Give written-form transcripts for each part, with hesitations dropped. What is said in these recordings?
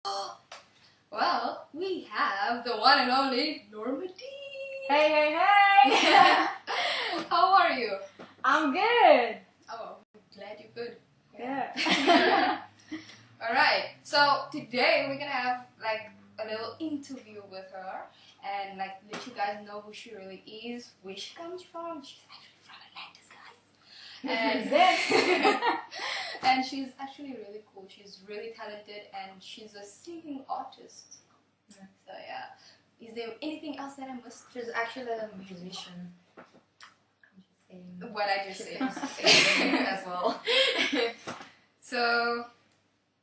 Well, we have the one and only Norma-Dee. Hey, hey, hey! How are you? I'm good. Oh, I'm glad you're good. Yeah. Alright, so today we're gonna have like a little interview with her and like let you guys know who she really is, where she comes from. She's actually from Atlantis, guys. And she's actually really cool. She's really talented and she's a singing artist. So yeah. Is there anything else that I missed? She's actually a musician. I'm just saying. What I just said. As well. So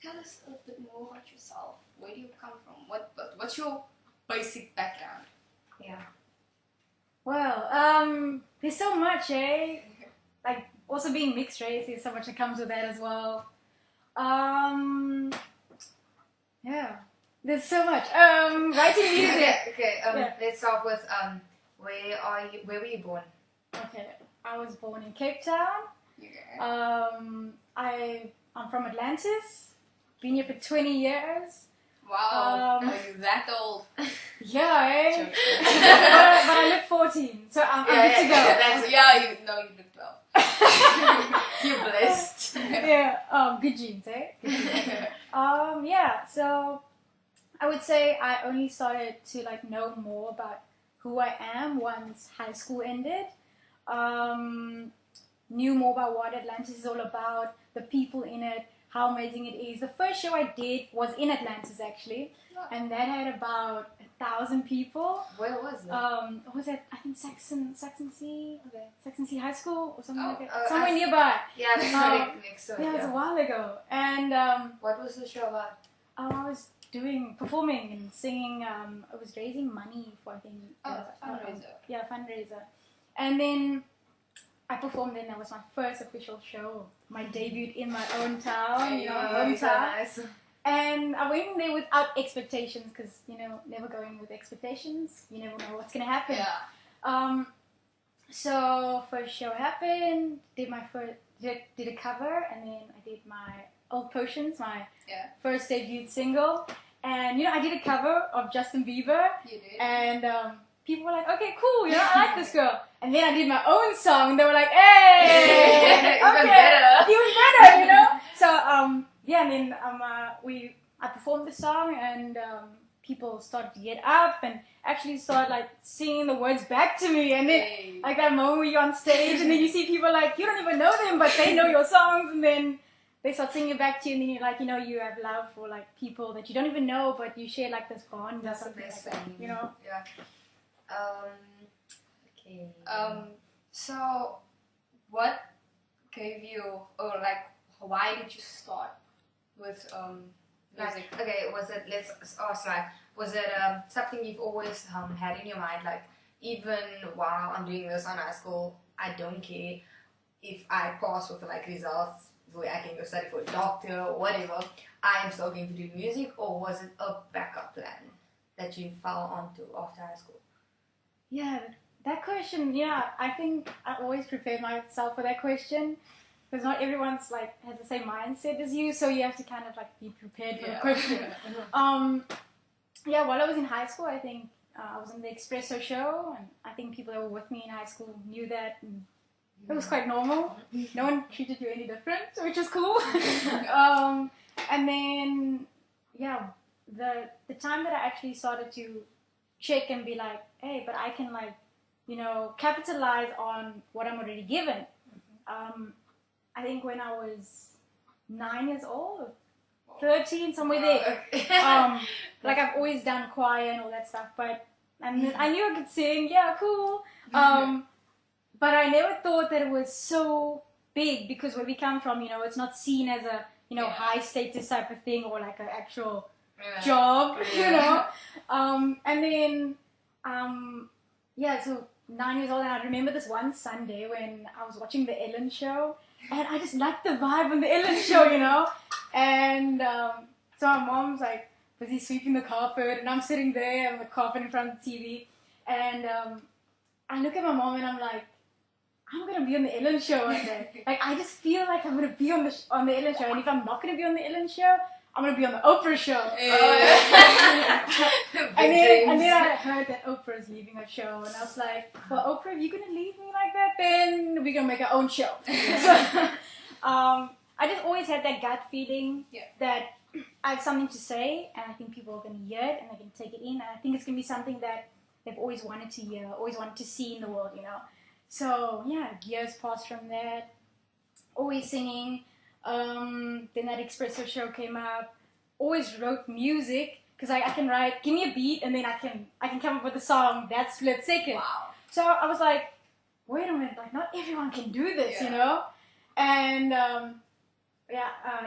tell us a bit more about yourself. Where do you come from? What's your basic background? Yeah. Well, there's so much, eh? Like, also being mixed race, there's so much that comes with that as well. Yeah. There's so much. Writing music. Okay. Let's start with where were you born? Okay. I was born in Cape Town. Yeah. I'm from Atlantis. Been here for 20 years. Wow. Are you that old? Yeah, eh? Joking. but I look 14, so I'm good to go. You look 12. You're blessed. Yeah, good genes, eh? Good genes. Yeah, so I would say I only started to like know more about who I am once high school ended. Knew more about what Atlantis is all about, the people in it, how amazing it is. The first show I did was in Atlantis actually, and that had about 1,000 people. Where was it? What was it? I think Saxon Sea High School or something like that. Oh, Somewhere nearby. Yeah, that's next to it. Yeah, it was a while ago. And what was the show about? I was performing and singing. I was raising money for, I think. Fundraiser. Fundraiser. And then I performed, and that was my first official show. My debut in my own town, hometown. So nice. And I went in there without expectations, because, never going with expectations. You never know what's going to happen. Yeah. So first show happened, did a cover, and then I did my Old Potions, my first debut single. And, I did a cover of Justin Bieber. You did. And people were like, okay, cool, I like this girl. And then I did my own song, and they were like, hey! Even better. So, and then I performed the song, and people started to get up and actually start like singing the words back to me. And then like that moment where you're on stage, and then you see people like, you don't even know them, but they know your songs, and then they start singing back to you, and then you're like, you have love for like people that you don't even know, but you share like this bond. That's or the something best like that, thing. Yeah. Okay. So what gave you, or like, why did you start with music? Was it, let's ask, like, was it something you've always had in your mind, like, even while I'm doing this on high school, I don't care if I pass with like results where I can go study for a doctor or whatever, I am still going to do music? Or was it a backup plan that you fell onto after high school? Yeah, that question, I think I always prepare myself for that question, because not everyone's like has the same mindset as you, so you have to kind of like be prepared for the question. While I was in high school, I think I was in the Espresso show, and I think people that were with me in high school knew that, and it was quite normal. No one treated you any different, which is cool. And then, the time that I actually started to check and be like, hey, but I can like, capitalize on what I'm already given. I think when I was 9 years old, 13, somewhere there. Like I've always done choir and all that stuff, and I knew I could sing, cool. But I never thought that it was so big, because where we come from, it's not seen as a, high status type of thing, or like an actual job, And then, so 9 years old, and I remember this one Sunday when I was watching the Ellen show, and I just liked the vibe on the Ellen show, And so my mom's like busy sweeping the carpet, and I'm sitting there on the carpet in front of the TV, and I look at my mom and I'm like, I'm gonna be on the Ellen show one day. Like, I just feel like I'm gonna be on the Ellen show, and if I'm not gonna be on the Ellen show, I'm gonna be on the Oprah show. And then I heard that Oprah is leaving her show, and I was like, well, Oprah, if you're gonna leave me like that, then we're gonna make our own show. So, I just always had that gut feeling that I have something to say, and I think people are gonna hear it and they can take it in, and I think it's gonna be something that they've always wanted to hear, always wanted to see in the world, you know. So yeah, years passed from that. Always singing. Then that espresso show came up. Always wrote music because I can write. Give me a beat and then I can come up with a song that split second. Wow. So I was like, wait a minute, like not everyone can do this, you know. And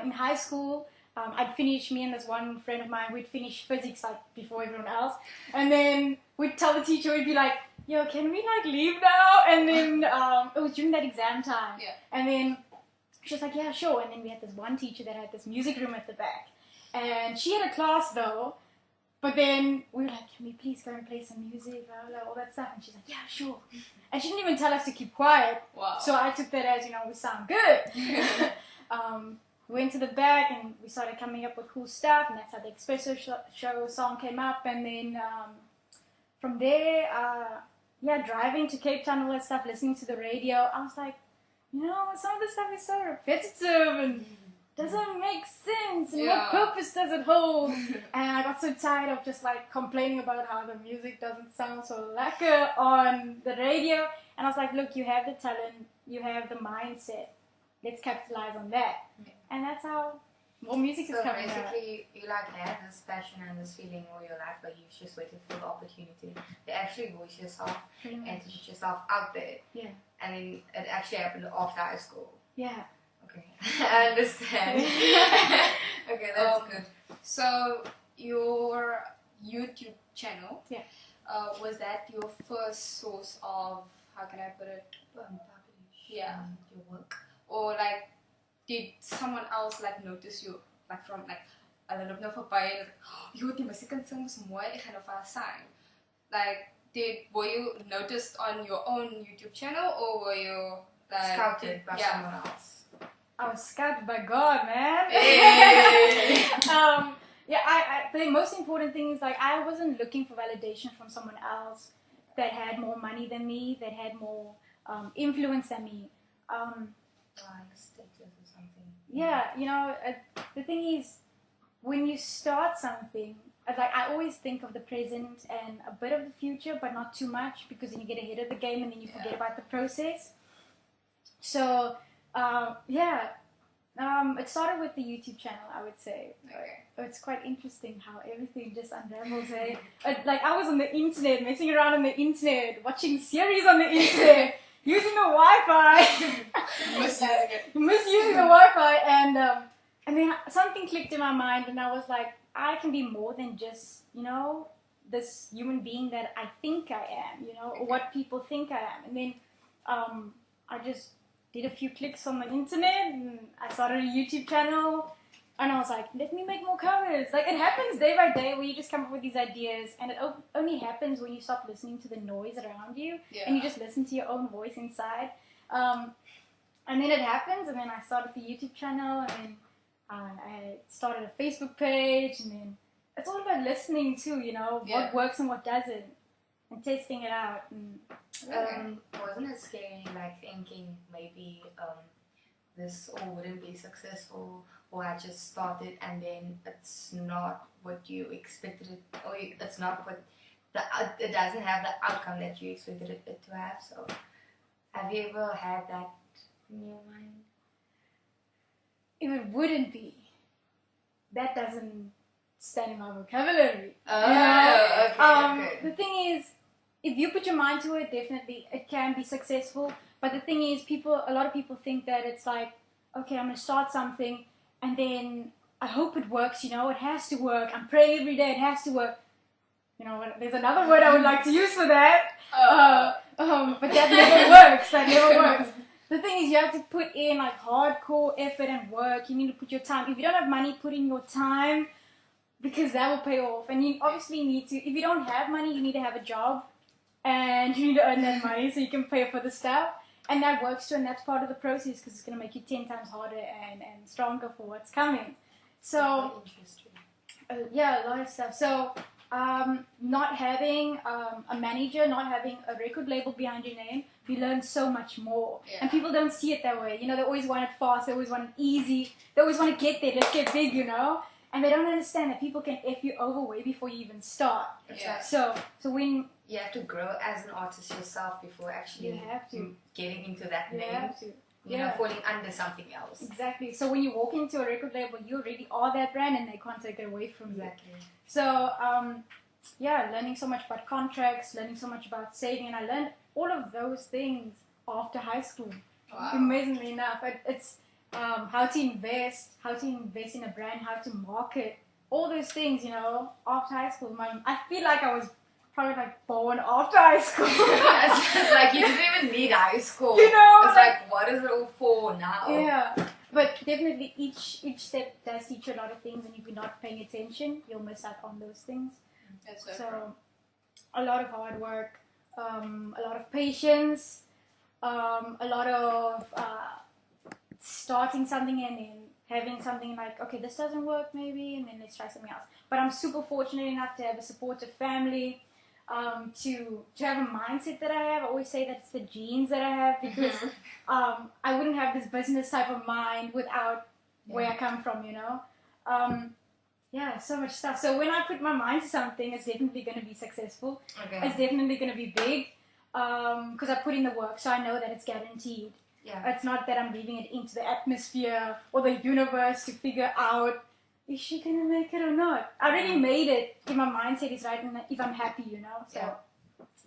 in high school, I'd finish. Me and this one friend of mine, we'd finish physics like before everyone else, and then we'd tell the teacher, we'd be like, yo, can we like leave now? And then it was during that exam time. Yeah. And then she was like, yeah, sure. And then we had this one teacher that had this music room at the back. And she had a class though. But then we were like, can we please go and play some music, blah, blah, all that stuff. And she's like, yeah, sure. And she didn't even tell us to keep quiet. Wow. So I took that as, you know, we sound good. We went to the back and we started coming up with cool stuff. And that's how the espresso show song came up. And then from there, driving to Cape Town, all that stuff, listening to the radio, I was like, you know, some of the stuff is so repetitive and doesn't make sense. And what purpose does it hold? And I got so tired of just like complaining about how the music doesn't sound so lacquer on the radio. And I was like, look, you have the talent, you have the mindset. Let's capitalize on that. And that's how more music is coming out. So basically, you like had this passion and this feeling all your life, but you just waited for the opportunity to actually voice yourself and to put yourself out there. Yeah. And then it actually happened after high school. Yeah. Okay. I understand. Okay, that's good. So your YouTube channel, was that your first source of, how can I put it? Your work. Or like, did someone else like notice you, like from like, hulle loop nou verby en jy die musiek kan sing is mooi, ek gaan nou vir haar sign. Like, were you noticed on your own YouTube channel, or were you like scouted by someone else? I was scouted by God, man. Hey. The most important thing is like I wasn't looking for validation from someone else that had more money than me, that had more influence than me. Like status or something. Yeah, you know, the thing is, when you start something, like I always think of the present and a bit of the future, but not too much, because then you get ahead of the game and then you forget about the process. So, it started with the YouTube channel, I would say. Okay. It's quite interesting how everything just unravels. Like I was on the internet, messing around on the internet, watching series on the internet. Using the Wi-Fi, misusing the Wi-Fi, and then something clicked in my mind, and I was like, I can be more than just, you know, this human being that I think I am, you know, or what people think I am. And then I just did a few clicks on the internet, and I started a YouTube channel, and I was like, let me make more covers. Like, it happens day by day where you just come up with these ideas, and it only happens when you stop listening to the noise around you, and you just listen to your own voice inside. And then it happens, and then I started the YouTube channel, and then I started a Facebook page, and then it's all about listening too, you know, what works and what doesn't, and testing it out. And, wasn't it scary, like thinking maybe this all wouldn't be successful, or I just started and then it's not what you expected it, or it's not what it doesn't have the outcome that you expected it to have? So have you ever had that in your mind? If it wouldn't be, that doesn't stand in my vocabulary. Okay. The thing is, if you put your mind to it, definitely it can be successful. But the thing is, a lot of people think that it's like, okay, I'm going to start something, and then I hope it works, you know, it has to work. I'm praying every day, it has to work. You know, there's another word I would like to use for that. But that never works. The thing is, you have to put in like hardcore effort and work. You need to put your time. If you don't have money, put in your time, because that will pay off. And you obviously need to, if you don't have money, you need to have a job, and you need to earn that money so you can pay for the stuff. And that works too, and that's part of the process, because it's going to make you 10 times harder and stronger for what's coming. So Interesting. yeah, a lot of stuff. So not having a manager, not having a record label behind your name, you learn so much more. Yeah. And people don't see it that way. You know, they always want it fast, they always want it easy, they always want to get there, let's get big, you know. And they don't understand that people can F you over way before you even start. Yeah. So when You have to grow as an artist yourself before actually you have to, getting into that you name. have to. You know, falling under something else. Exactly. So when you walk into a record label, you already are that brand, and they can't take it away from you. Exactly. So yeah, learning so much about contracts, learning so much about saving, and I learned all of those things after high school. Wow. Amazingly enough, it's how to invest in a brand, how to market, all those things. You know, after high school, I feel like I was probably like born after high school. It's like you didn't even need high school. You know, it's like what is it all for now? Yeah, but definitely each step does teach you a lot of things, and if you're not paying attention, you'll miss out on those things. That's so So a lot of hard work, a lot of patience, a lot of starting something and then having something like, okay, this doesn't work maybe, and then let's try something else. But I'm super fortunate enough to have a supportive family, to have a mindset that I have. I always say that it's the genes that I have, because I wouldn't have this business type of mind without where I come from, you know. Yeah, so much stuff. So when I put my mind to something, it's definitely going to be successful. Okay. It's definitely going to be big, because I put in the work, so I know that it's guaranteed. Yeah. It's not that I'm leaving it into the atmosphere or the universe to figure out, is she going to make it or not? I already made it if my mindset is right and if I'm happy, you know. So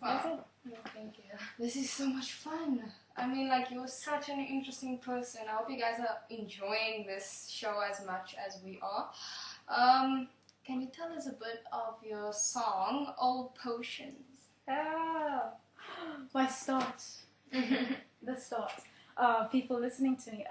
that's it. Yeah, thank you. This is so much fun. I mean, like, you're such an interesting person. I hope you guys are enjoying this show as much as we are. Can you tell us a bit of your song, Old Potions? Ah, my starts. The starts. People listening to me.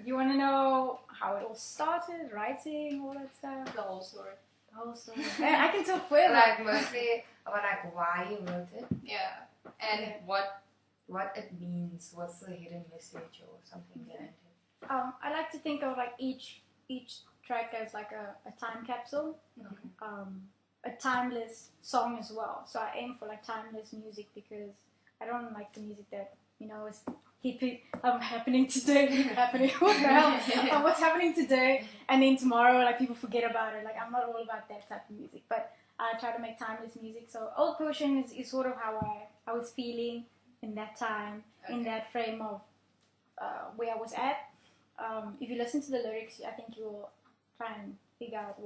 You want to know how it all started, writing, all that stuff? The whole story. The whole story. I can talk further. Like mostly about like why you wrote it, Yeah. And what? what it means, what's the hidden message or something behind it. I like to think of like each track as like a time capsule, a timeless song as well. So I aim for like timeless music, because I don't like the music that, you know, is hippie, happening today, what the hell, what's happening today, and then tomorrow like people forget about it. Like, I'm not all about that type of music, but I try to make timeless music. So Old Potion is sort of how I was feeling in that time, in that frame of where I was at. If you listen to the lyrics, I think you will try and figure out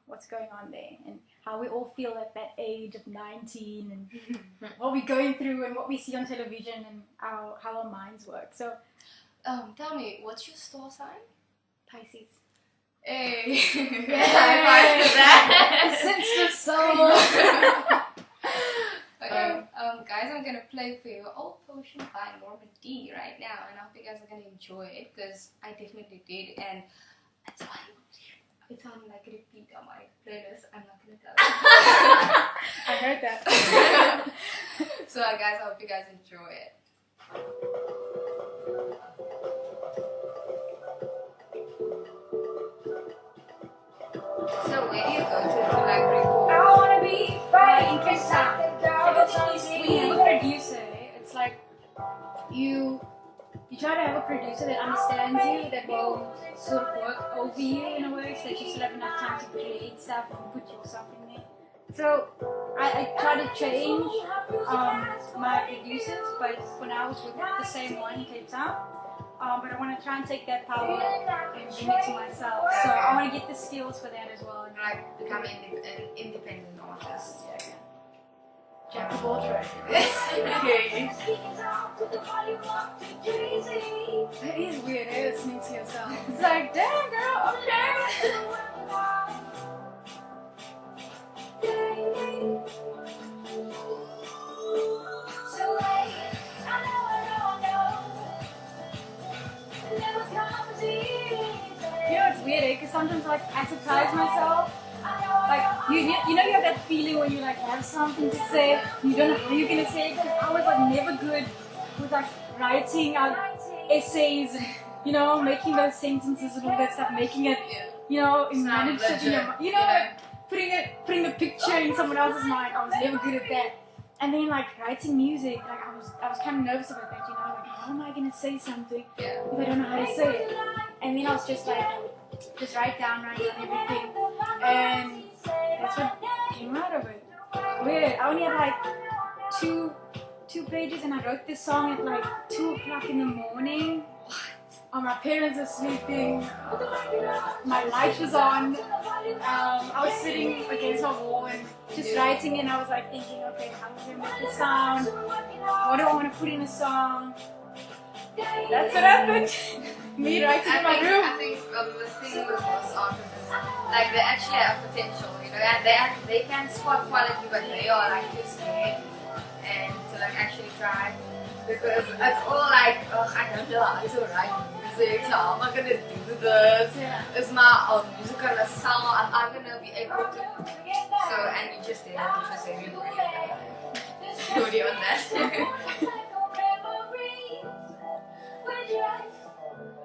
what's going on there, and how we all feel at that age of 19, and what we're going through, and what we see on television, and how our minds work. So, Tell me, what's your star sign? Pisces. Hey. High five for that. Since the soul. Okay, guys, I'm gonna play for you Old Potion by Norma-Dee right now, and I hope you guys are gonna enjoy it, because I definitely did, and it's on like repeat on my playlist. I'm not gonna tell you. I heard that. So, guys, I hope you guys enjoy it. So where do you go to like record? I wanna be fighting Cape Town. When you have a producer, it's like you try to have a producer that understands you, that will sort of work over you in a way, so that you still have enough time to create stuff and put yourself in there. So I try to change my producers, but for now it's with the same one in Cape Town. But I want to try and take that power and bring it to myself. So I want to get the skills for that as well. And Like become an independent artist. jack of all trades. Okay. It is weird, listening to yourself. It's like, damn girl, okay. You know, it's weird, because sometimes like I surprise myself. Like, you know you have that feeling when you like have something to say, you don't know how you're gonna say it, because I was like never good with like writing out essays and, you know, making those sentences and all that stuff, making it manage it in your mind. Like putting a picture in someone else's mind. I was never good at that. And then like writing music, like I was kind of nervous about that. Like how am I gonna say something if I don't know how to say it? And then I was just like, just write down everything, and that's what came out of it. Weird. I only had like two pages, and I wrote this song at like 2:00 in the morning. My parents were sleeping. My light was on. I was sitting against my wall and just writing, and I was like thinking, okay, how am I gonna make this sound? What do I want to put in a song? That's what happened. Me writing in my room. I think the thing with most artists is like they actually have potential, and they can spot quality, but they are like too scared and to like actually try, because it's all like, I don't know how to write music, so how am I gonna do this? Is my music gonna sound? Am I gonna be able to? So, and you just did it. You just said you really on that.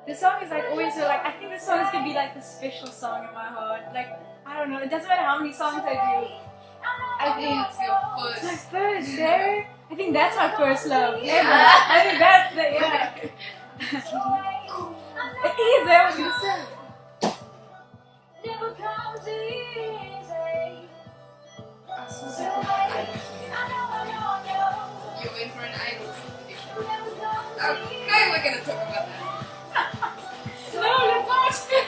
The song is like always like, I think this song is gonna be like the special song in my heart. Like, I don't know, it doesn't matter how many songs I do. I think it's your first. My first, yeah. I think that's my first love ever. I think that's the, It is, I was gonna say. You went for an idol competition. Okay, we're gonna talk about that. No, let's not.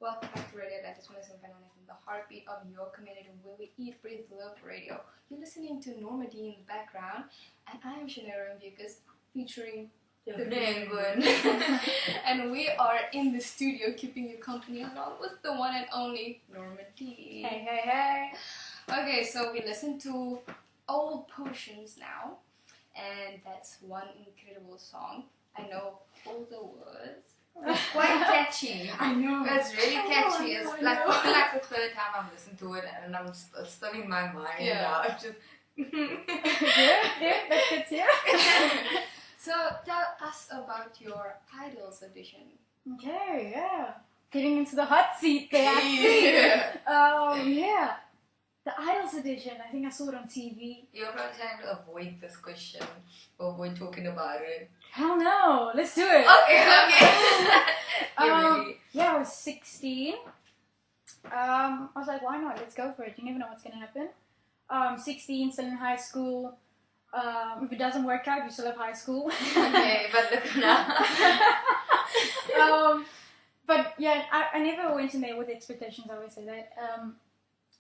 Welcome back to Radio Atlantis, the heartbeat of your community, where we eat, breathe, love radio. You're listening to Norma-Dee in the background, and I am Shanaira Mvukas, featuring the Penguin. And we are in the studio keeping you company along with the one and only Norma-Dee. Hey, hey, hey. Okay, so we listen to Old Potions now, and that's one incredible song. I know all the words. It's quite catchy. I know. It's really catchy. It's like probably like the third time I've listened to it, and I'm still in my mind. Now. It's just yeah, that's good too. So tell us about your Idols audition. Okay, yeah. Getting into the hot seat there. I see. Yeah. The Idols audition, I think I saw it on TV. You're probably trying to avoid this question or avoid talking about it. Hell no, let's do it. Okay. Yeah, I was 16. I was like, why not? Let's go for it. You never know what's gonna happen. 16, still in high school. If it doesn't work out, you still have high school. Okay, but look now. But yeah, I never went in there with expectations. I always say that.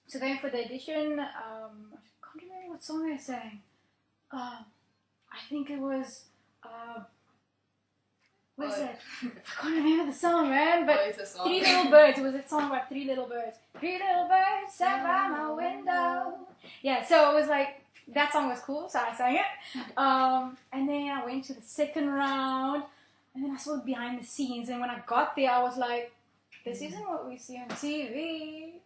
So going for the audition, I can't remember what song I sang. I think it was. What is it? I can't remember the song, man. But What is the song? Three Little Birds. It was a song about 3 little birds. 3 little birds sat by my window. Yeah, so it was like, that song was cool, so I sang it. And then I went to the second round, and then I saw it behind the scenes. And when I got there, I was like, this isn't what we see on TV.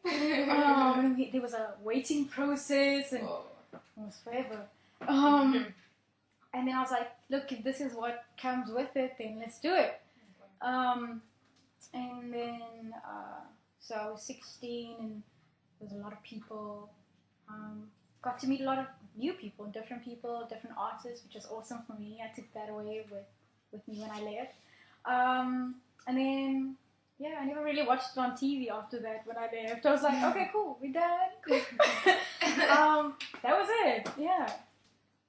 There was a waiting process, and it was forever. And then I was like, look, if this is what comes with it, then let's do it. And then, so I was 16, and there was a lot of people. Got to meet a lot of new people, different artists, which was awesome for me. I took that away with me when I left. And then, yeah, I never really watched it on TV after that when I left. I was like, okay, cool, we're done. Cool. That was it, yeah.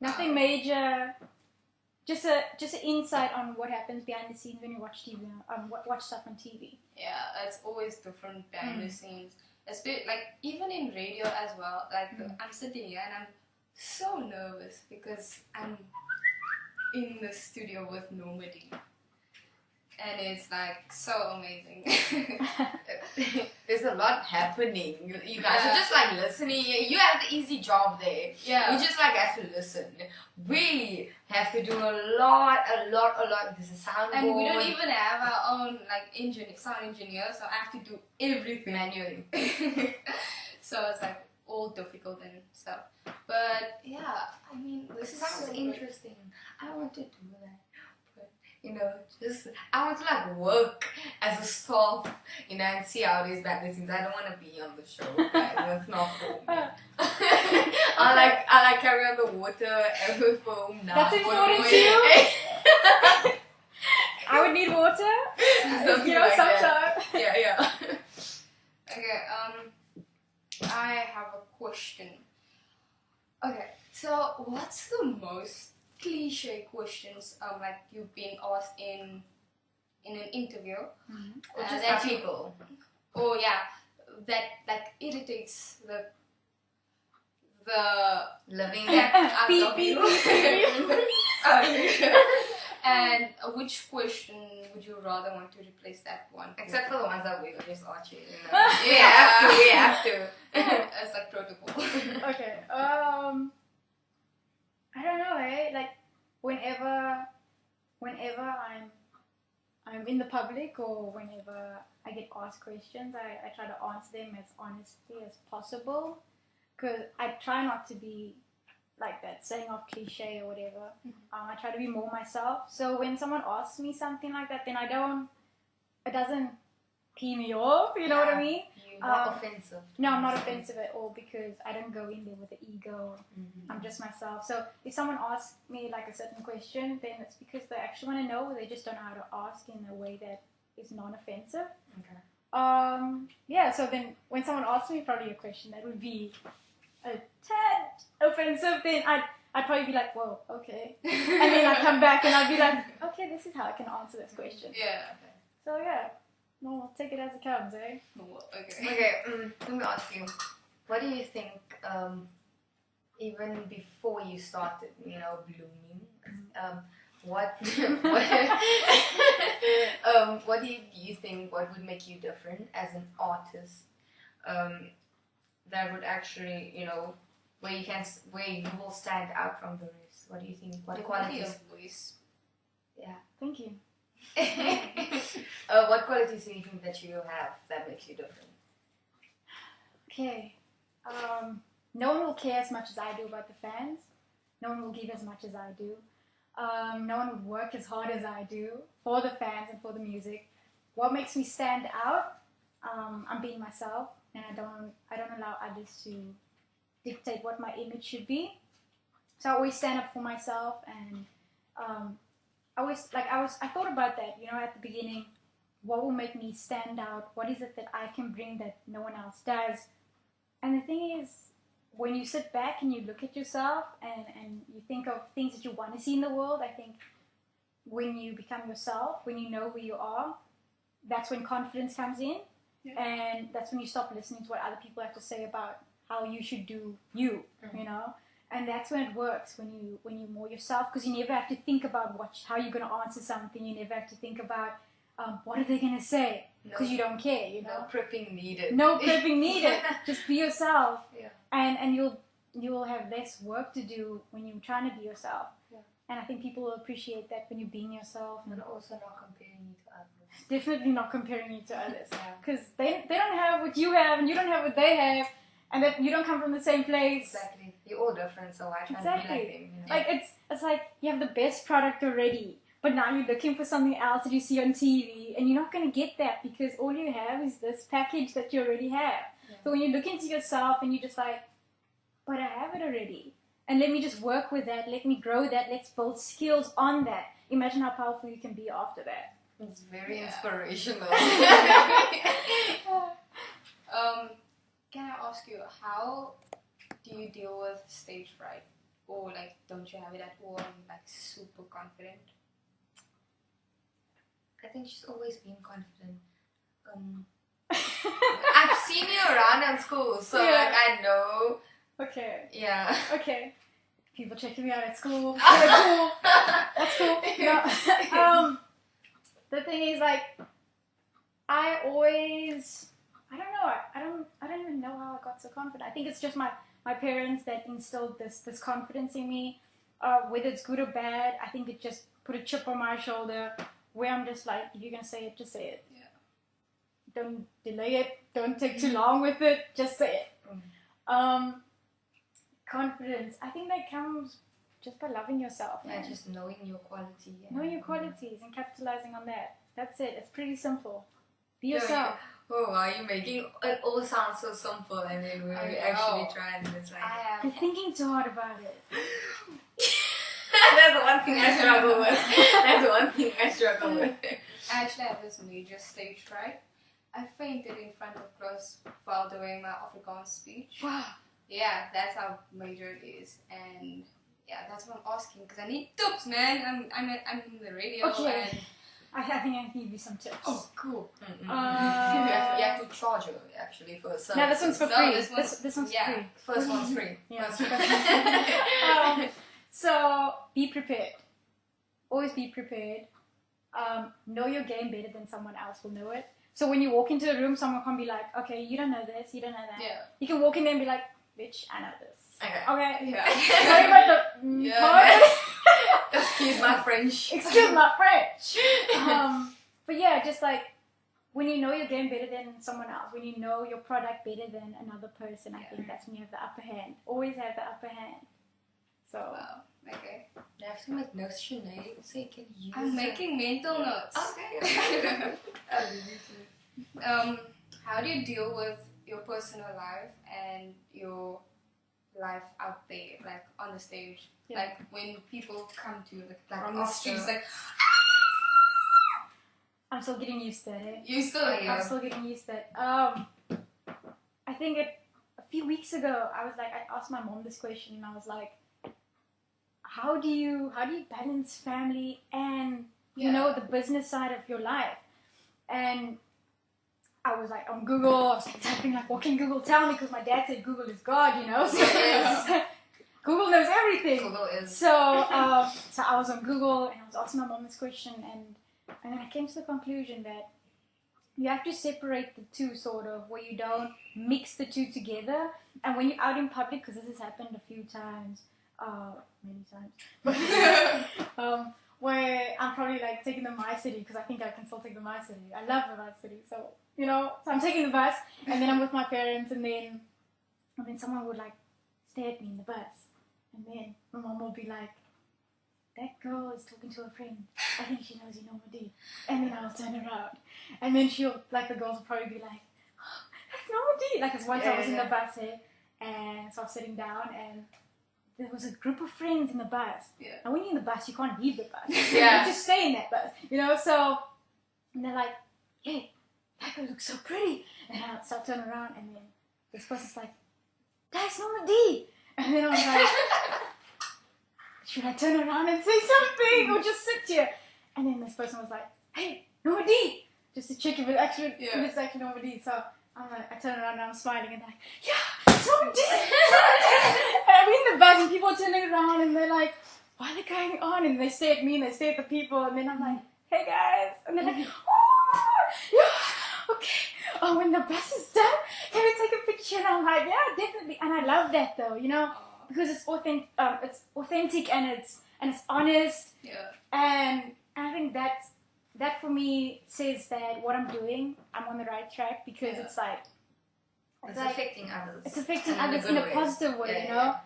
Nothing major. Just an insight on what happens behind the scenes when you watch TV, watch stuff on TV. Yeah, it's always different behind the scenes. Especially, like, even in radio as well. Like, I'm sitting here and I'm so nervous because I'm in the studio with Norma-Dee. and it's like so amazing. There's a lot happening. You guys are just like listening. You have the easy job there. Yeah. You just like have to listen. We have to do a lot. There's a soundboard. And we don't even have our own like sound engineer, so I have to do everything manually. So it's like all difficult and stuff. But yeah, I mean, this sounds so interesting. I want to do that. Just I want to like work as a staff, and see how it is back then, since I don't want to be on the show. Like, that's not for me. I like carry on the water every foam now. That's important to you? I would need water. Something like sometimes. that. Yeah. Okay, I have a question. Okay, so what's the most cliche questions like you've been asked in an interview? Or just that people. Oh yeah, that like irritates the living Beep, out of beep, you. And which question would you rather want to replace that one? Except for the ones that we just ask you. Yeah. We have to. It's like protocol. Okay. I don't know, like whenever I'm in the public or whenever I get asked questions, I try to answer them as honestly as possible, because I try not to be like that saying off cliche or whatever. I try to be more myself. So when someone asks me something like that, then it doesn't pee me off, you know what I mean? You're not offensive. No, I'm not offensive at all, because I don't go in there with an ego. I'm just myself. So if someone asks me like a certain question, then it's because they actually want to know, or they just don't know how to ask in a way that is non-offensive. Okay. Yeah, so then when someone asks me probably a question that would be a tad offensive, then I'd probably be like, whoa, okay. And then I'd come back and I'd be like, okay, this is how I can answer this question. Yeah. So yeah, no, I'll take it as it comes, eh? Okay. Okay, let me ask you, what do you think, even before you started, blooming, what do you think, what would make you different as an artist, that would actually, where you will stand out from the rest? What do you think? What qualities? Of voice. Yeah. Thank you. What qualities do you think that you have that makes you different? Okay. No one will care as much as I do about the fans. No one will give as much as I do. No one would work as hard as I do for the fans and for the music. What makes me stand out? I'm being myself, and I don't allow others to dictate what my image should be. So I always stand up for myself, and I thought about that, at the beginning. What will make me stand out? What is it that I can bring that no one else does? And the thing is, when you sit back and you look at yourself and you think of things that you want to see in the world, I think when you become yourself, when you know who you are, that's when confidence comes in. Yeah. And that's when you stop listening to what other people have to say about how you should do you, And that's when it works, when you're more yourself, because you never have to think about how you're going to answer something. You never have to think about what are they going to say, because you don't care, No prepping needed. No prepping needed. Just be yourself. Yeah. And you'll have less work to do when you're trying to be yourself. Yeah. And I think people will appreciate that when you're being yourself. And also not comparing you to others. Definitely not comparing you to others. Yeah. Because they don't have what you have, and you don't have what they have, and that you don't come from the same place. Exactly. You're all different, so why try to be like them? Like it's like you have the best product already, but now you're looking for something else that you see on TV, and you're not going to get that because all you have is this package that you already have. Yeah. So when you look into yourself and you're just like, but I have it already, and let me just work with that, let me grow that, let's build skills on that. Imagine how powerful you can be after that. It's very inspirational. Can I ask you, how do you deal with stage fright? Or like, don't you have it at all and like super confident? I think she's always been confident. I've seen you around in school, so like I know. Okay. Yeah. Okay. People checking me out at school. Cool. That's cool. No. the thing is, like, I don't know, I don't even know how I got so confident. I think it's just my parents that instilled this confidence in me. Whether it's good or bad, I think it just put a chip on my shoulder where I'm just like, if you're gonna say it, just say it. Yeah. Don't delay it. Don't take too long with it. Just say it. Confidence. I think that comes just by loving yourself. Yeah, Man. just knowing your quality. Knowing your qualities and capitalizing on that. That's it. It's pretty simple. Be Yeah, yourself. Oh, wow, you're making it all sound so simple, and then we actually try, and it's like You're thinking too hard about it. that's one thing I struggle with. That's one thing I struggle with. I actually have this major stage fright. I fainted in front of class while doing my Afrikaans speech. Wow. Yeah, that's how major it is, and yeah, that's what I'm asking because I need tips, man. I'm in the radio, Okay. and I think I can give you some tips. Oh, cool. You Mm-hmm. have to charge her actually for service. No, this one's for No, free. this one's- This one's yeah. free. First one's free. Yeah. First So be prepared. Always be prepared. Know your game better than someone else will know it. So when you walk into a room, someone can be like, okay, you don't know this, you don't know that. yeah, You can walk in there and be like, bitch, I know this. Okay. Okay. yeah. Sorry about the Yeah. part. Excuse my French. Excuse my French. But yeah, just like when you know your game better than someone else, when you know your product better than another person, I think that's when you have the upper hand. Always have the upper hand. So Wow. Okay. You have to make notes, Sinead, so you can use I'm making mental notes. Okay. How do you deal with your personal life and your life out there, like on the stage? Yeah. Like when people come to you, like on From the streets, after- like I'm still getting used to it. you still I'm still getting used to it. I think a few weeks ago, I asked my mom this question, and I was like, how do you balance family and you know the business side of your life? And I was like on Google, I was like typing like, what can Google tell me? Because my dad said Google is God, you know. So Google knows everything. Google is. So I was on Google and I was asking my mom this question, and then I came to the conclusion that you have to separate the two, sort of, where you don't mix the two together. And when you're out in public, because this has happened a few times, many times, where I'm probably like taking the My City, because I think I can still take the My City. I love the My City, so you know. So I'm taking the bus, and then I'm with my parents, and then someone would like stare at me in the bus, and then my mom will be like, that girl is talking to her friend. I think she knows you, Norma-Dee. And then I'll turn around. And then she'll, like, the girls will probably be like, oh, that's Norma-Dee. Like, 'cause once I was in the bus here, and so I was sitting down, and there was a group of friends in the bus. Yeah. And when you're in the bus, you can't leave the bus. Yeah. You just stay in that bus, you know? So, and they're like, hey, that girl looks so pretty. And I'll start turning around, and then this person's like, that's Norma-Dee. And then I was like, should I turn around and say something or just sit here? And then this person was like, hey, Norma-Dee, just to check if it's actually Norma-Dee. So I'm like, I turn around and I'm smiling, and they're like, yeah, it's Norma-Dee. And I'm in the bus and people are turning around and they're like, what are going on? And they stare at me and they stare at the people, and then I'm like, hey guys. And they're like, oh, yeah, okay. Oh, when the bus is done, can we take a picture? And I'm like, yeah, definitely. And I love that though, you know, because it's authentic and it's honest. Yeah. And I think that for me says that what I'm doing, I'm on the right track, because it's like It's affecting others. It's affecting And others good in a way. positive way, Yeah, you know. yeah.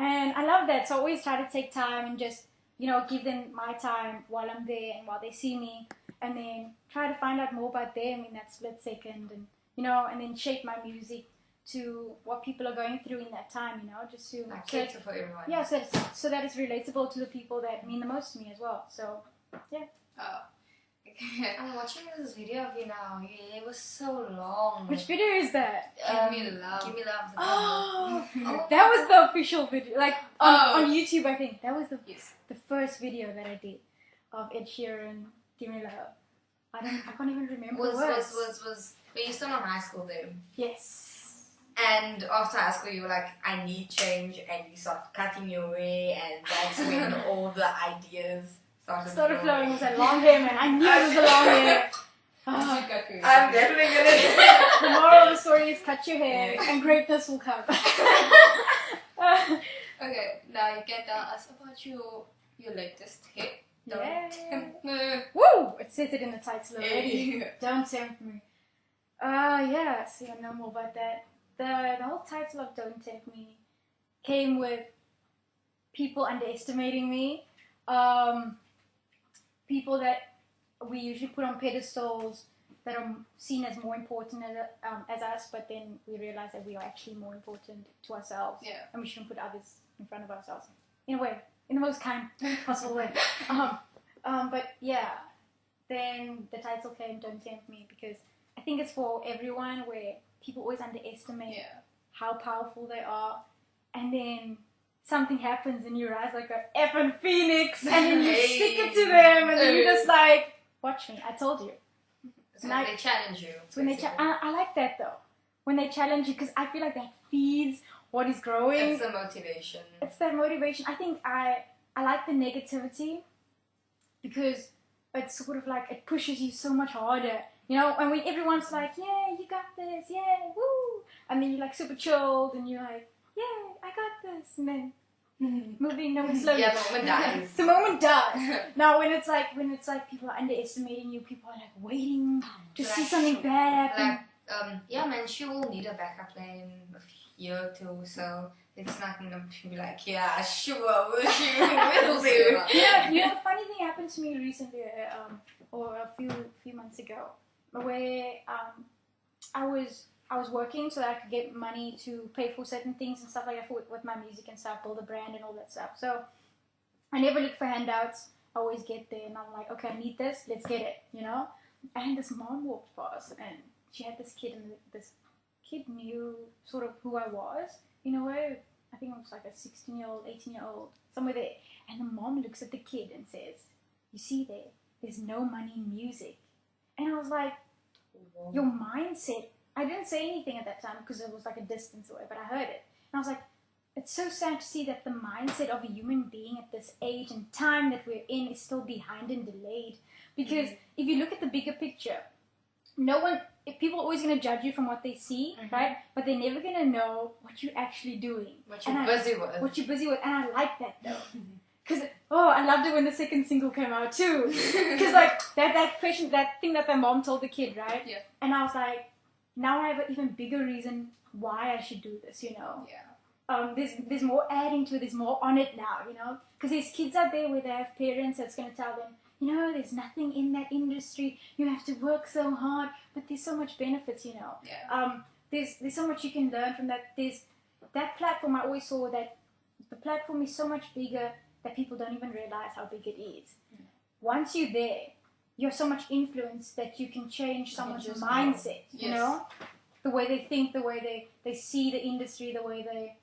And I love that, so I always try to take time and just, you know, give them my time while I'm there and while they see me, and then try to find out more about them in that split second, and you know, and then shape my music to what people are going through in that time, you know, just to Like cater for everyone. yeah, so that it's relatable to the people that mean the most to me as well. So yeah. Oh. Okay. I'm watching this video of you now. It was so long. Which video is that? Give me love. Give me love. Oh, Oh. that was the official video, like Oh. on YouTube. I think that was the Yes. first video that I did of Ed Sheeran, Give Me Love. I can't even remember Was the words. were you still in high school then? Yes. And after high school, you were like, I need change, and you start cutting your hair, and that's when all the ideas started flowing. It was that long hair, man. I knew it was the long hair. I'm definitely gonna. The moral of the story is cut your hair and greatness will come. Okay, now you can tell us about your latest hit. Don't tempt me. Woo! It says it in the title already. Yeah. Don't tempt me. Yeah, so you know more about that. The whole title of Don't Tempt Me came with people underestimating me. People that we usually put on pedestals that are seen as more important as us, but then we realize that we are actually more important to ourselves. Yeah. And we shouldn't put others in front of ourselves. In a way. In the most kind possible way. But yeah, then the title came Don't Tempt Me because I think it's for everyone where people always underestimate how powerful they are, and then something happens and you rise like a effing phoenix and then you stick it to them and then you're just like, watch me, I told you. So when they challenge you. So when I like that though. When they challenge you, because I feel like that feeds what is growing. It's the motivation. It's that motivation. I think I like the negativity because it's sort of like it pushes you so much harder. You know, and when everyone's like, yeah, you got this, yeah, woo. And then you're like super chilled and you're like, yeah, I got this. And then moving, no one slowly. Yeah, the moment dies. The moment dies. Now when it's like people are underestimating you, people are like waiting to see something bad happen. Like, yeah, man, she will need a backup plan in a year or two, so it's not gonna be like, yeah, sure, she will do. You know, the funny thing happened to me recently, or a few months ago, where I was working so that I could get money to pay for certain things and stuff like that with my music and stuff, build a brand and all that stuff. So I never look for handouts. I always get there and I'm like, okay, I need this, let's get it, you know? And this mom walked past and she had this kid and this kid knew sort of who I was, in a way. I think it was like a 16-year-old, 18-year-old, somewhere there. And the mom looks at the kid and says, you see there's no money in music. And I was like, your mindset. I didn't say anything at that time because it was like a distance away, but I heard it. And I was like, it's so sad to see that the mindset of a human being at this age and time that we're in is still behind and delayed. Because if you look at the bigger picture, people are always going to judge you from what they see, right? But they're never going to know what you're actually doing. What you're busy with. What you're busy with. And I like that though. Because, I loved it when the second single came out too. Because like, that question, that thing that my mom told the kid, right? Yeah. And I was like, now I have an even bigger reason why I should do this, you know? Yeah. There's more adding to it, there's more on it now, you know? Because there's kids out there where they have parents that's going to tell them, you know, there's nothing in that industry, you have to work so hard, but there's so much benefits, you know? Yeah. There's so much you can learn from that. There's that platform. I always saw that the platform is so much bigger that people don't even realize how big it is. Once you're there, you have so much influence that you can change someone's mindset, you know? The way they think, the way they see the industry, the way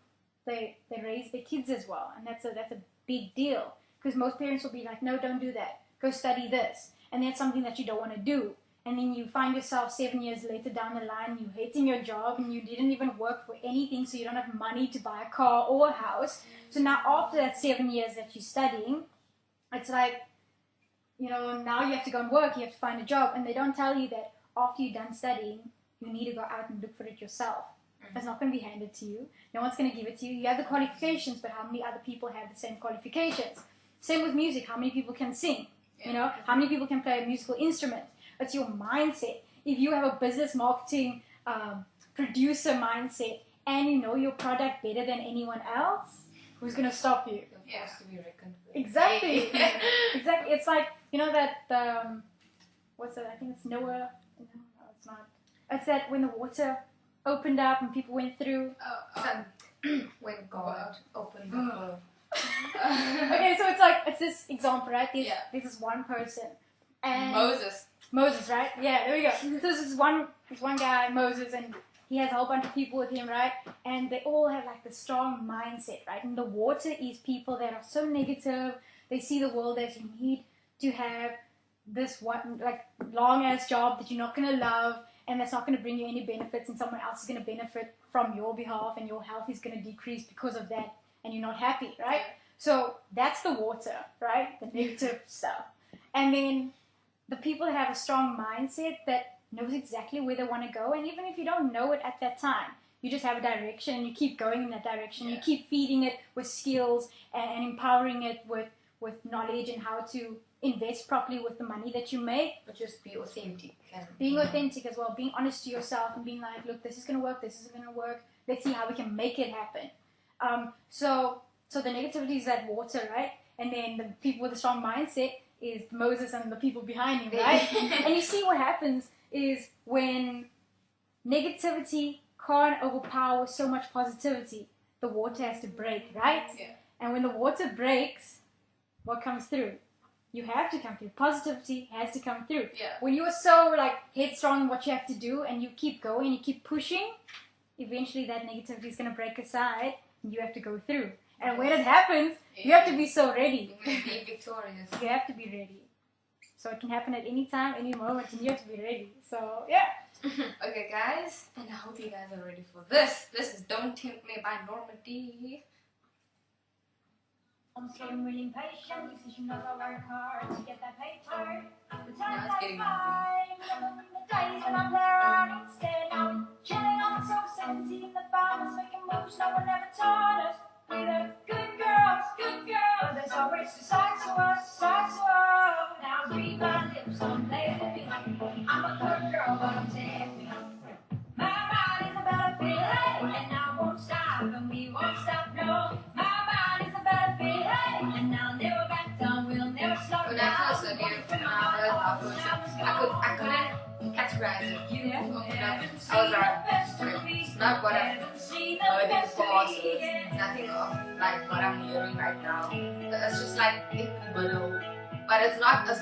they raise their kids as well. And that's a big deal. Because most parents will be like, no, don't do that. Go study this. And that's something that you don't want to do. And then you find yourself 7 years later down the line, you hating your job and you didn't even work for anything, so you don't have money to buy a car or a house. So now after that 7 years that you're studying, it's like, you know, now you have to go and work, you have to find a job. And they don't tell you that after you're done studying, you need to go out and look for it yourself. It's not going to be handed to you. No one's going to give it to you. You have the qualifications, but how many other people have the same qualifications? Same with music. How many people can sing? You know, how many people can play a musical instrument? It's your mindset. If you have a business marketing producer mindset and you know your product better than anyone else, who's going to stop you? You're forced to be reckoned with. Exactly. Exactly. It's like, you know that, what's that? I think it's Noah. No, it's not. It's that when the water opened up and people went through. When God opened the world. Okay, so it's this example, right? There's this one person. And Moses, right? Yeah, there we go. So there's this one guy, Moses, and he has a whole bunch of people with him, right? And they all have like the strong mindset, right? And the water is people that are so negative. They see the world as you need to have this one like long ass job that you're not gonna love, and that's not gonna bring you any benefits, and someone else is gonna benefit from your behalf, and your health is gonna decrease because of that, and you're not happy, right? So that's the water, right? The negative stuff. And then the people that have a strong mindset that knows exactly where they want to go, and even if you don't know it at that time, you just have a direction and you keep going in that direction. You keep feeding it with skills and empowering it with knowledge and how to invest properly with the money that you make. But just be authentic. Being authentic as well, being honest to yourself and being like, look, this is going to work, this is going to work. Let's see how we can make it happen. So the negativity is that water, right? And then the people with a strong mindset is Moses and the people behind him, right? And you see what happens is when negativity can't overpower so much positivity, the water has to break, right? Yeah. And when the water breaks, what comes through? You have to come through. Positivity has to come through. Yeah. When you are so like headstrong in what you have to do and you keep going, you keep pushing, eventually that negativity is going to break aside and you have to go through. And when it happens, you have to be so ready. You're going to be victorious. You have to be ready. So it can happen at any time, any moment, and you have to be ready. So, yeah. Okay, guys, and I hope you guys are ready for this. This is Don't Tempt Me by Norma-Dee. I'm getting really impatient because you know I work hard to get that paper. The time Now it's getting flies by, remembering the days when I play around instead. Now we're chilling on the sofa, 17, the farmers making moves no one ever taught us. We're the good girls, there's always two sides to us, sides to us. Now read my lips, I'm living. I'm a good girl, but I'm tempting. My mind is about a feeling, and I won't stop, and we won't stop, no. My mind is about a feeling, and I'll never back down, we'll never slow down. When I first heard you, I couldn't categorize it. Yeah. I was like, okay, it's not what I've heard in the past, so it's nothing of like what I'm hearing right now. But it's just like in the middle. But it's not that it's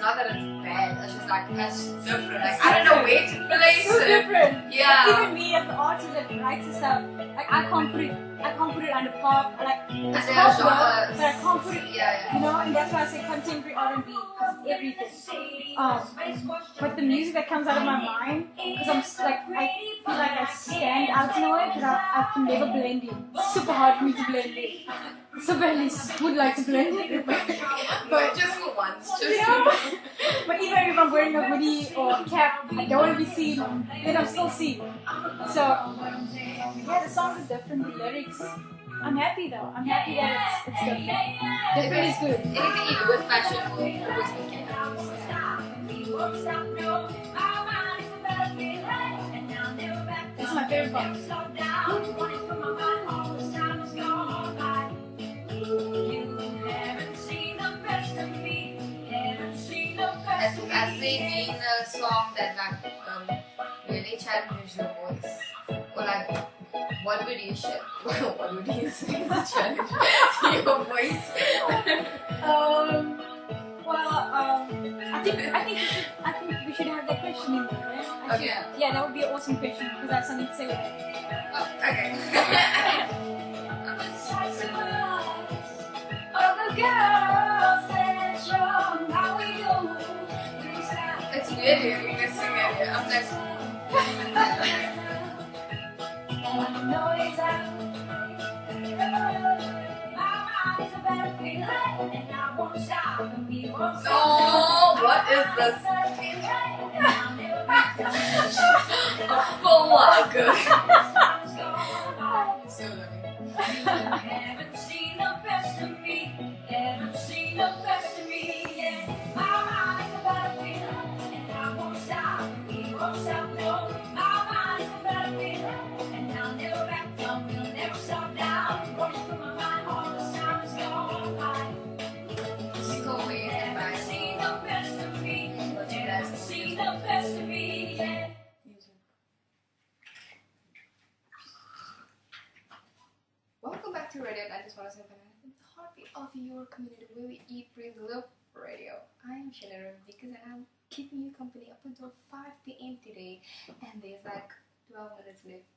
bad, it's just like it's different. Like I don't know where to place So it. different. Yeah. Like, even me as the artist that writes this stuff, like I can't put it under pop. Like it's And pop, there are but I can't put it. Yeah. You know, and that's why I say contemporary R&B, because it's everything. But the music that comes out of my mind, because I feel like I stand out in a way, because I can never blend in. It's super hard for me to blend in. So badly would like to blend in. But just for once, just You know? But even if I'm wearing a hoodie or a cap, I don't want to be seen, then I'm still seen. So, yeah, the songs are different, the lyrics. I'm happy though. I'm happy that it's different. Different is good. anything you do with fashion will always make you happy. This is my favorite part. As they being a song that like really challenges your voice, or like what would you say? What would you say is a challenge to your voice? I think we should have that question in there, right? Okay. Yeah, that would be an awesome question because I have something to say with it. Oh, okay. It's weird hearing this sing it. I'm like, no, what is this? Oh my god. So lovely. So weird, right? What you guys see the best of me, yeah. Welcome back to Radio Atlantis 107.9, the heartbeat of your community where we eat, breathe, love radio. I am Shannon because I'm keeping you company up until 5 p.m. today, and there's like 12 minutes left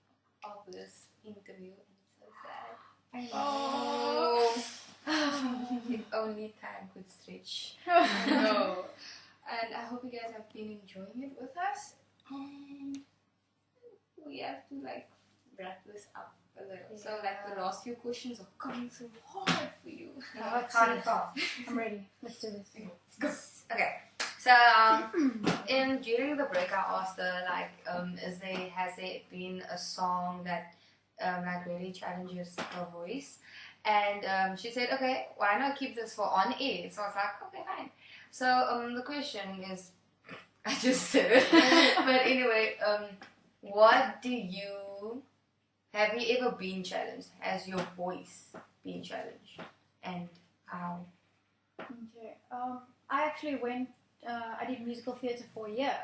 of this interview, and it's so sad. I know. If only time could stretch. No. And I hope you guys have been enjoying it with us. And we have to like wrap this up a little. So like the last few questions are coming so hard for you. Let's Hard see. and fast. I'm ready. Let's do this. Let's go. Okay. So during the break, I asked her like, has there been a song that like really challenges her voice? And she said, okay, why not keep this for on air? So I was like, okay, fine. So the question is, I just said it, but anyway, have you ever been challenged? Has your voice been challenged, and how? Okay. I actually went. I did musical theatre for a year,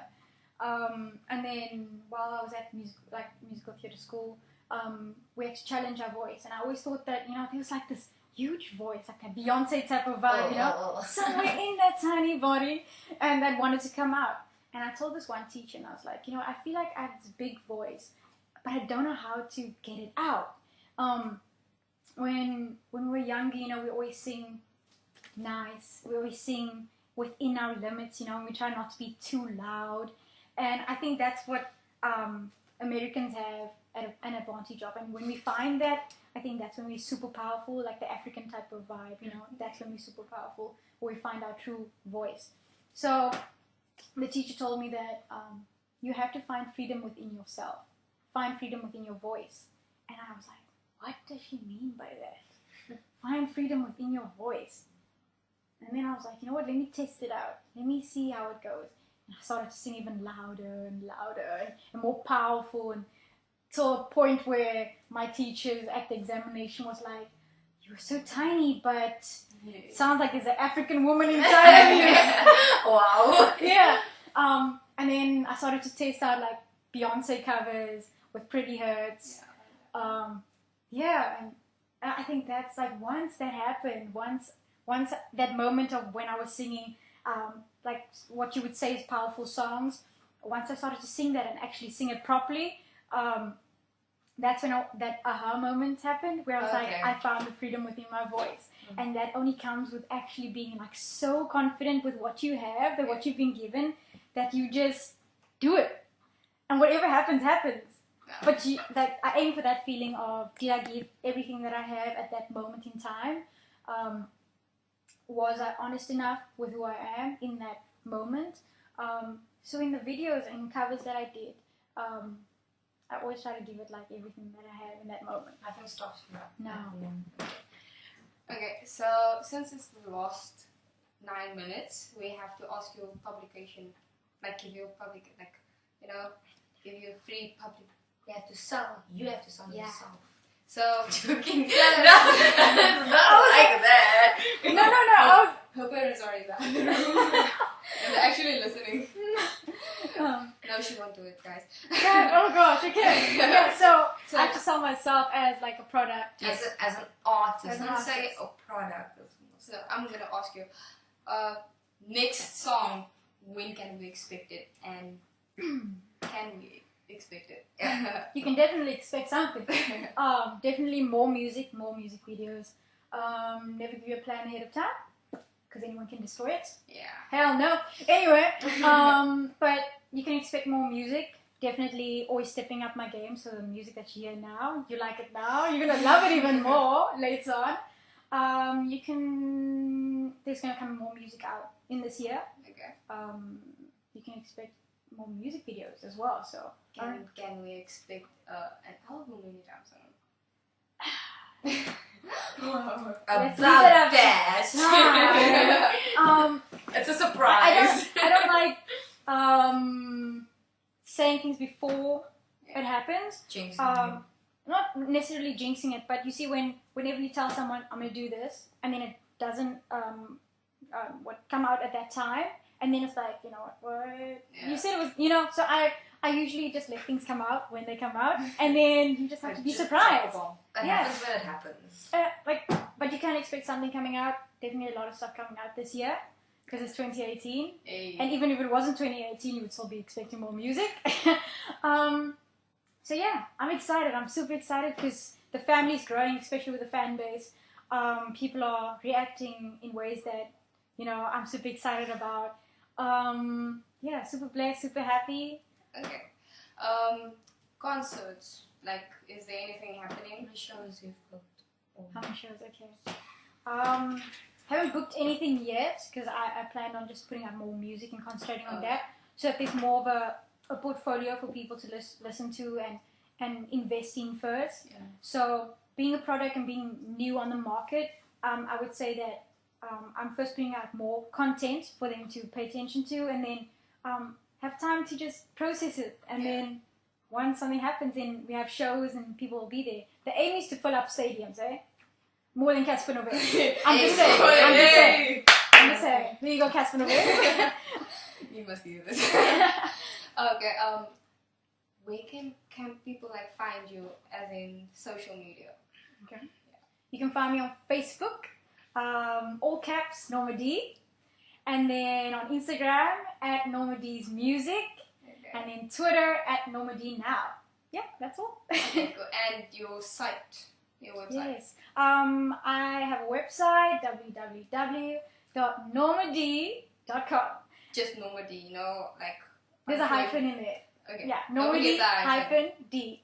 and then while I was at musical theatre school, we had to challenge our voice, and I always thought that there was like this huge voice, like a Beyonce type of vibe, somewhere in that tiny body, and that wanted to come out. And I told this one teacher, and I was like, I feel like I have this big voice, but I don't know how to get it out. When we were younger, we always sing nice. We always sing within our limits, and we try not to be too loud. And I think that's what Americans have an advantage of. And when we find that, I think that's when we're super powerful, like the African type of vibe, that's when we're super powerful, where we find our true voice. So the teacher told me that you have to find freedom within yourself. Find freedom within your voice. And I was like, what does she mean by that? Find freedom within your voice. And then I was like, you know what, let me test it out. Let me see how it goes. And I started to sing even louder and louder and more powerful, and to a point where my teachers at the examination was like, you're so tiny, but it sounds like there's an African woman inside of you. Wow. Yeah. And then I started to test out like Beyonce covers with Pretty Hurts. And I think that's like, once that happened, once that moment of when I was singing, like what you would say is powerful songs, once I started to sing that and actually sing it properly, that's when that aha moment happened, where I was like, I found the freedom within my voice. And that only comes with actually being like so confident with what you have, that what you've been given, that you just do it. And whatever happens, happens. But I aim for that feeling of, did I give everything that I have at that moment in time? Was I honest enough with who I am in that moment? So in the videos and covers that I did, I always try to give it like everything that I have in that moment. Nothing stops you. No. Okay, so since it's the last 9 minutes, we have to ask you publication, like give you free public. You have to sell yourself. So joking. Not like that. No. Her parents are in the other room. And they're actually listening. No, she won't do it, guys. Oh gosh, okay. Yeah, so I have to sell myself as like a product. As an artist. As an Don't say artist. a product. So I'm gonna ask you, next song, when can we expect it, and can we expect it? You can definitely expect something. Definitely more music videos. Never give you a plan ahead of time, because anyone can destroy it. Yeah. Hell no. Anyway, but you can expect more music. Definitely always stepping up my game. So the music that you hear now, you like it now, you're gonna love it even more later on. There's gonna come more music out in this year. Okay. You can expect more music videos as well. So can we expect an album anytime soon? Let's leave it up. That. It's a surprise. I don't like saying things before it happens. Jinxing. Not necessarily jinxing it, but you see, whenever you tell someone I'm gonna do this, and then it doesn't come out at that time, and then it's like, you know what? Yeah. You said it was, so I usually just let things come out when they come out, and then you just have to be surprised. It happens when it happens. But you can't expect something coming out. Definitely a lot of stuff coming out this year, because it's 2018. Hey. And even if it wasn't 2018, you would still be expecting more music. So yeah, I'm excited. I'm super excited because the family's growing, especially with the fan base. People are reacting in ways that, I'm super excited about. Yeah, super blessed, super happy. Okay. Concerts. Like, is there anything happening? How many shows you've booked? How many shows? Okay. Haven't booked anything yet because I plan on just putting out more music and concentrating on that, so that there's more of a portfolio for people to listen to and invest in first. Yeah. So being a product and being new on the market, I would say that I'm first putting out more content for them to pay attention to, and then have time to just process it. And then once something happens, then we have shows and people will be there. The aim is to fill up stadiums, eh? More than Casper Novae. I'm just saying. There you go, Casper Novae. You must do this. Okay. Where can people like find you, as in social media? Okay. You can find me on Facebook, all caps Norma-Dee, and then on Instagram at Norma-Dee's Music, and then Twitter at Norma-Dee Now. Yeah, that's all. Okay, cool. And your site, your website. Yes. I have a website, www.normadee.com. Just Norma-Dee, like. There's a hyphen in there. Okay. Yeah, Norma-Dee hyphen D.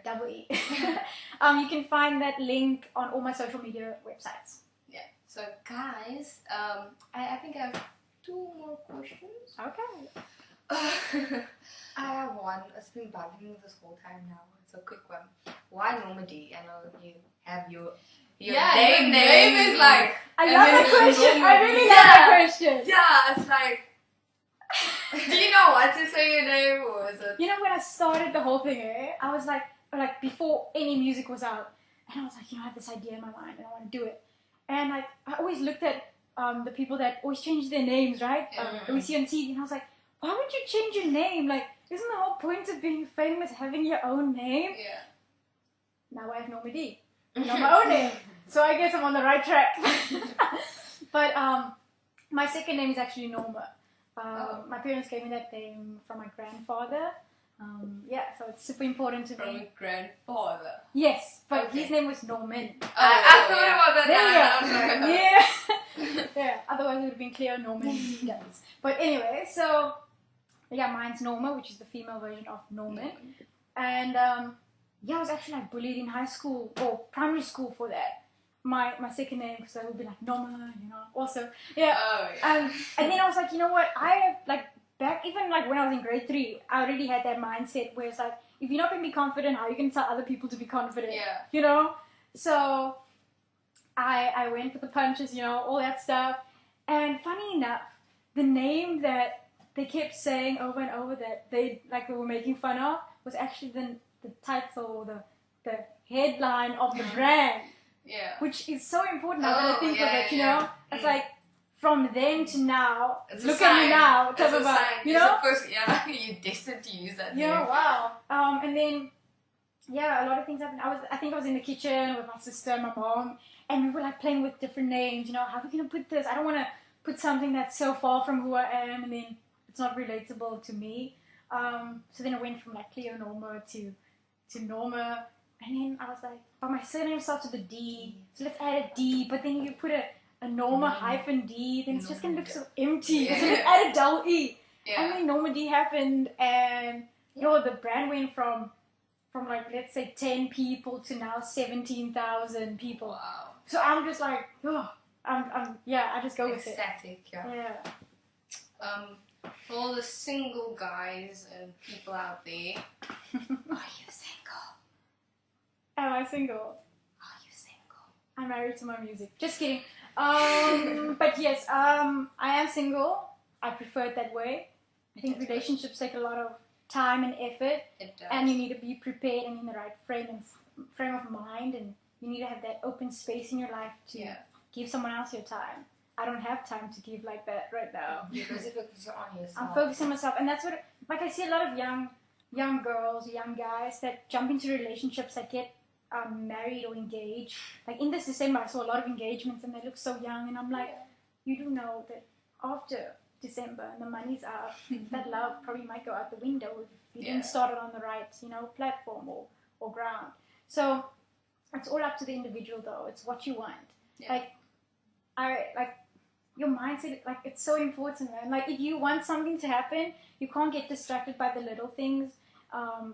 Double E. You can find that link on all my social media websites. Yeah. So guys, I think I have 2 more questions. Okay. I have one. It's been bugging me this whole time now. It's a quick one. Why Norma-Dee? I know you have your name is like. I love that question. I really love that question. Yeah, it's like. Do you know what to say your name, or is it? You know, when I started the whole thing, I was like before any music was out, and I was like, I have this idea in my mind, and I want to do it. And like, I always looked at the people that always change their names, right? That we see on TV, and I was like, why would you change your name? Like, isn't the whole point of being famous having your own name? Yeah. Now I have Norma-Dee, not my own name, so I guess I'm on the right track. But my second name is actually Norma. My parents gave me that name from my grandfather. So it's super important to From me. your grandfather. Yes, but his name was Norman. I thought about that. Yeah. Yeah. Otherwise, it would have been Cleo Norman Guns. But anyway, so mine's Norma, which is the female version of Norman. And I was actually like bullied in high school or primary school for that. My second name, because I would be like Norma, also. Yeah. Oh, yeah. And then I was like, you know what? I like back even like when I was in grade 3, I already had that mindset where it's like, if you're not gonna be confident, how are you gonna tell other people to be confident? Yeah. So I went with the punches, all that stuff. And funny enough, the name that they kept saying over and over that they were making fun of was actually the title or the headline of the brand. Yeah. Which is so important now that I think of it, It's like, from then to now, It's look at me now, talk about, you're destined to use that. Yeah, wow. And then, a lot of things happened. I think I was in the kitchen with my sister and my mom, and we were like playing with different names, how are we going to put this? I don't want to put something that's so far from who I am, and then it's not relatable to me. So then I went from like Cleo Norma to Norma. And then I was like, but my surname starts with a D, so let's add a D. But then you put a Norma hyphen D, then it's just going to look so empty. So let's add a double E. Yeah. And then Norma-Dee happened, and the brand went from like, let's say 10 people to now 17,000 people. Wow. So I'm just like, I just go with it. Ecstatic, Yeah. For all the single guys and people out there, are you single? Am I single? Are you single? I'm married to my music. Just kidding. But yes, I am single. I prefer it that way. I think relationships take a lot of time and effort. It does. And you need to be prepared and in the right frame of mind, and you need to have that open space in your life to give someone else your time. I don't have time to give like that right now. You're busy focusing on yourself. I'm focusing on myself, and that's what, like, I see a lot of young girls, young guys that jump into relationships that get married or engaged. Like in this December, I saw a lot of engagements, and they look so young, and I'm like, you do know that after December and the money's up, that love probably might go out the window if you didn't start it on the right, platform or ground. So it's all up to the individual, though. It's what you want. Yeah. Your mindset, it's so important, man. Like, if you want something to happen, you can't get distracted by the little things.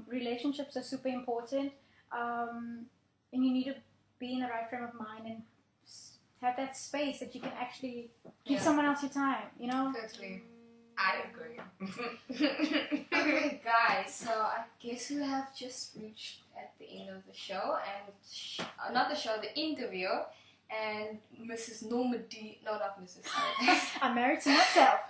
Relationships are super important. And you need to be in the right frame of mind and have that space that you can actually give someone else your time, you know? Totally. I agree. Okay, guys, so I guess we have just reached at the end of the show, and not the show, the interview, and Mrs. Norma-Dee, no, not Mrs. Sorry. I'm married to myself.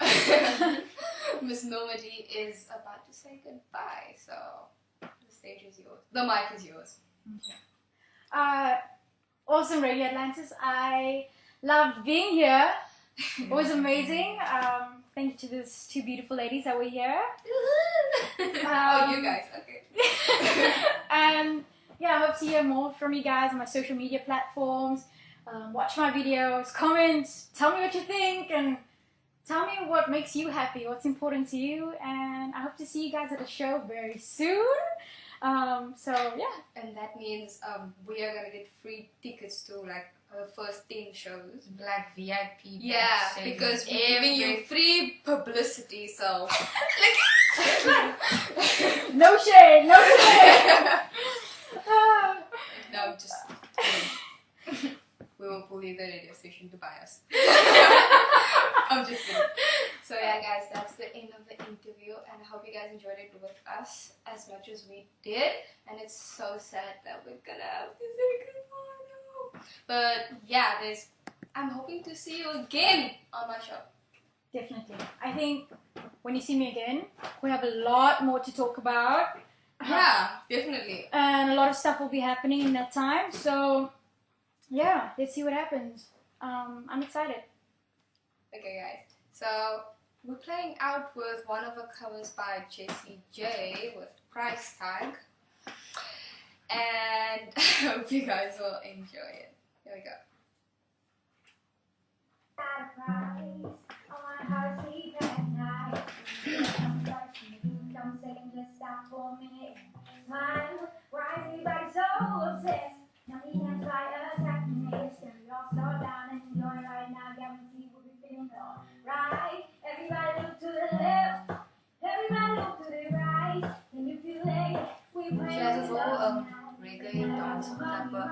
Miss Norma-Dee is about to say goodbye, so the stage is yours. The mic is yours. Awesome Radio Atlantis. I loved being here. It was amazing. Thank you to these two beautiful ladies that were here. Oh, you guys, okay. And yeah, I hope to hear more from you guys on my social media platforms. Watch my videos, comment, tell me what you think, and tell me what makes you happy, what's important to you. And I hope to see you guys at a show very soon. So yeah. And that means we are gonna get free tickets to like our first 10 shows. Like VIP. Yeah, because we're giving you free publicity, so No shade, no shade. no, just kidding. We won't bully the radio station to buy us. I'm just kidding. So yeah, guys, that's the end of the interview, and I hope you guys enjoyed it with us as much as we did. And it's so sad that we're gonna have to say goodbye now. But yeah, I'm hoping to see you again on my show. Definitely. I think when you see me again, we have a lot more to talk about. Yeah, definitely. And a lot of stuff will be happening in that time. So yeah, let's see what happens. I'm excited. Okay, guys. So we're playing out with one of the covers by Jessie J with Price Tag. And I hope you guys will enjoy it. Here we go. Smile, why is everybody so obsessed? Now we can't try us happiness. Can we all slow down and enjoy right now? Guarantee we'll be feeling alright. Everybody look to the left. Everybody look to the right. Can you feel it? We play. She has a full reggae dance number.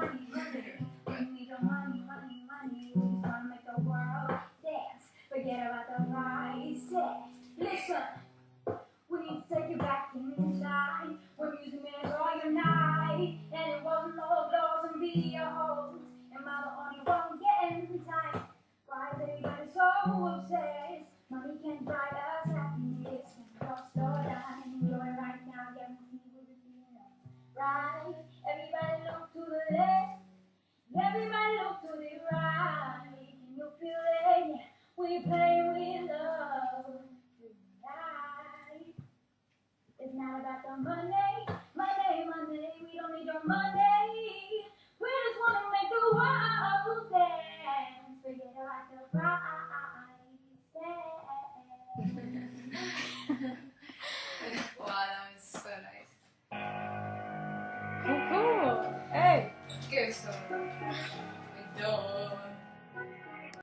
We need your money, money, money. We just wanna make the world dance. Forget about the price tag. Listen. We need to take you back inside, where music man all your night, and it wasn't all blows and videos, and mama on your phone getting tight. Why is everybody so obsessed? Money can't buy us happiness. Can we all slow down and enjoy right now? Guarantee we'll be feeling right. Everybody look to the left. Everybody look to the right. Can you feel it? We play with love. It's not about the money, money, money. We don't need your money. We just want to make the world dance. Forget about the price tag. Wow, that was so nice. Cool. Hey. Okay, so we're done.